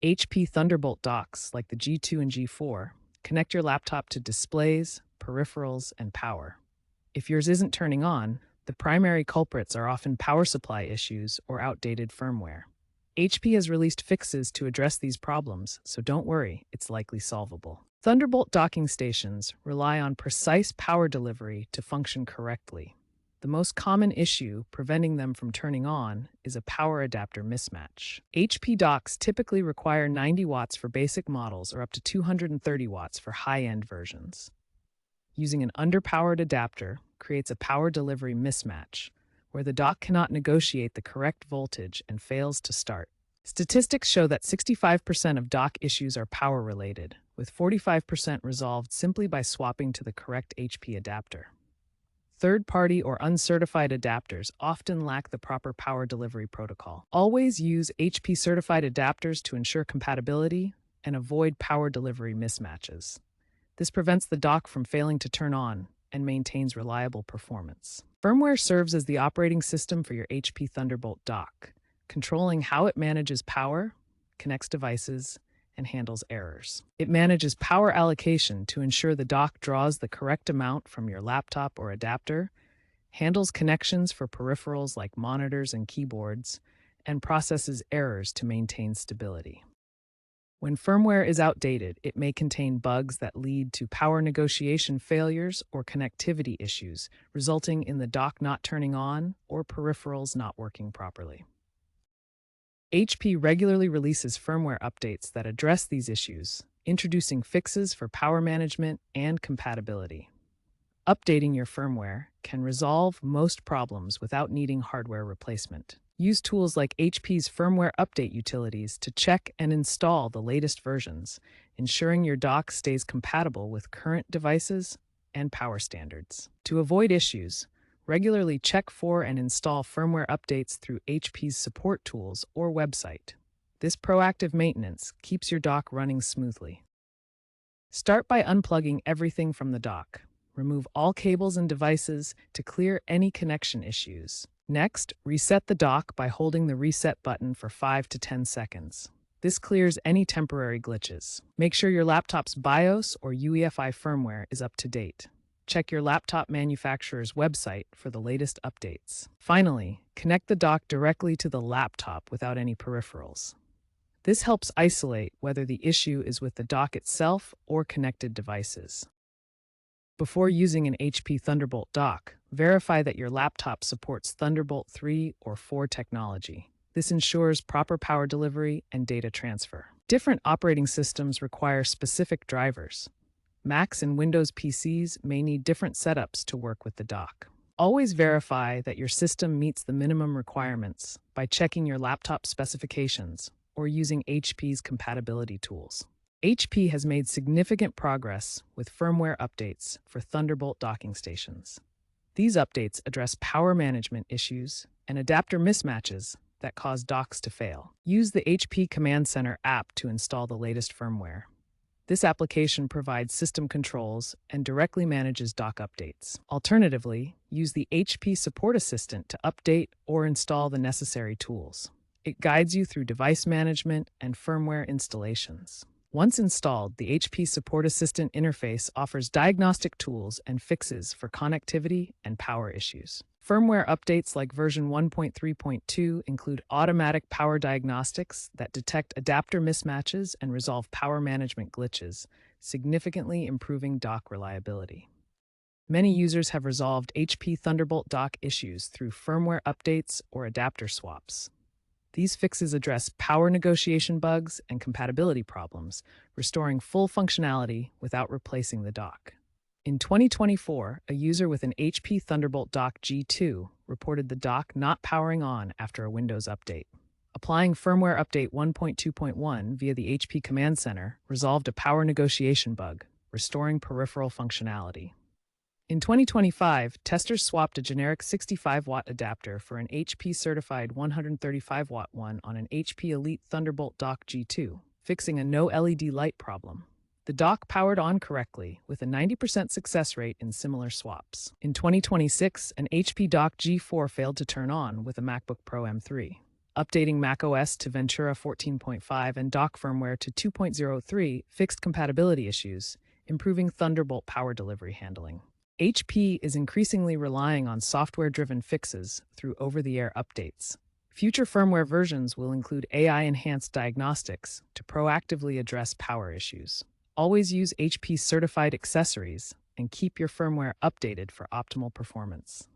HP Thunderbolt docks, like the G2 and G4, connect your laptop to displays, peripherals, and power. If yours isn't turning on, the primary culprits are often power supply issues or outdated firmware. HP has released fixes to address these problems, so don't worry, it's likely solvable. Thunderbolt docking stations rely on precise power delivery to function correctly. The most common issue preventing them from turning on is a power adapter mismatch. HP docks typically require 90 watts for basic models or up to 230 watts for high-end versions. Using an underpowered adapter creates a power delivery mismatch, where the dock cannot negotiate the correct voltage and fails to start. Statistics show that 65% of dock issues are power-related, with 45% resolved simply by swapping to the correct HP adapter. Third-party or uncertified adapters often lack the proper power delivery protocol. Always use HP-certified adapters to ensure compatibility and avoid power delivery mismatches. This prevents the dock from failing to turn on and maintains reliable performance. Firmware serves as the operating system for your HP Thunderbolt dock, controlling how it manages power, connects devices, and handles errors. It manages power allocation to ensure the dock draws the correct amount from your laptop or adapter, handles connections for peripherals like monitors and keyboards, and processes errors to maintain stability. When firmware is outdated, it may contain bugs that lead to power negotiation failures or connectivity issues, resulting in the dock not turning on or peripherals not working properly. HP regularly releases firmware updates that address these issues, introducing fixes for power management and compatibility. Updating your firmware can resolve most problems without needing hardware replacement. Use tools like HP's firmware update utilities to check and install the latest versions, ensuring your dock stays compatible with current devices and power standards. To avoid issues, regularly check for and install firmware updates through HP's support tools or website. This proactive maintenance keeps your dock running smoothly. Start by unplugging everything from the dock. Remove all cables and devices to clear any connection issues. Next, reset the dock by holding the reset button for 5 to 10 seconds. This clears any temporary glitches. Make sure your laptop's BIOS or UEFI firmware is up to date. Check your laptop manufacturer's website for the latest updates. Finally, connect the dock directly to the laptop without any peripherals. This helps isolate whether the issue is with the dock itself or connected devices. Before using an HP Thunderbolt dock, verify that your laptop supports Thunderbolt 3 or 4 technology. This ensures proper power delivery and data transfer. Different operating systems require specific drivers. Macs and Windows PCs may need different setups to work with the dock. Always verify that your system meets the minimum requirements by checking your laptop specifications or using HP's compatibility tools. HP has made significant progress with firmware updates for Thunderbolt docking stations. These updates address power management issues and adapter mismatches that cause docks to fail. Use the HP Command Center app to install the latest firmware. This application provides system controls and directly manages dock updates. Alternatively, use the HP Support Assistant to update or install the necessary tools. It guides you through device management and firmware installations. Once installed, the HP Support Assistant interface offers diagnostic tools and fixes for connectivity and power issues. Firmware updates like version 1.3.2 include automatic power diagnostics that detect adapter mismatches and resolve power management glitches, significantly improving dock reliability. Many users have resolved HP Thunderbolt dock issues through firmware updates or adapter swaps. These fixes address power negotiation bugs and compatibility problems, restoring full functionality without replacing the dock. In 2024, a user with an HP Thunderbolt dock G2 reported the dock not powering on after a Windows update. Applying firmware update 1.2.1 via the HP Command Center resolved a power negotiation bug, restoring peripheral functionality. In 2025, testers swapped a generic 65-watt adapter for an HP-certified 135-watt one on an HP Elite Thunderbolt dock G2, fixing a no LED light problem. The dock powered on correctly, with a 90% success rate in similar swaps. In 2026, an HP dock G4 failed to turn on with a MacBook Pro M3. Updating macOS to Ventura 14.5 and dock firmware to 2.03 fixed compatibility issues, improving Thunderbolt power delivery handling. HP is increasingly relying on software-driven fixes through over-the-air updates. Future firmware versions will include AI-enhanced diagnostics to proactively address power issues. Always use HP certified accessories and keep your firmware updated for optimal performance.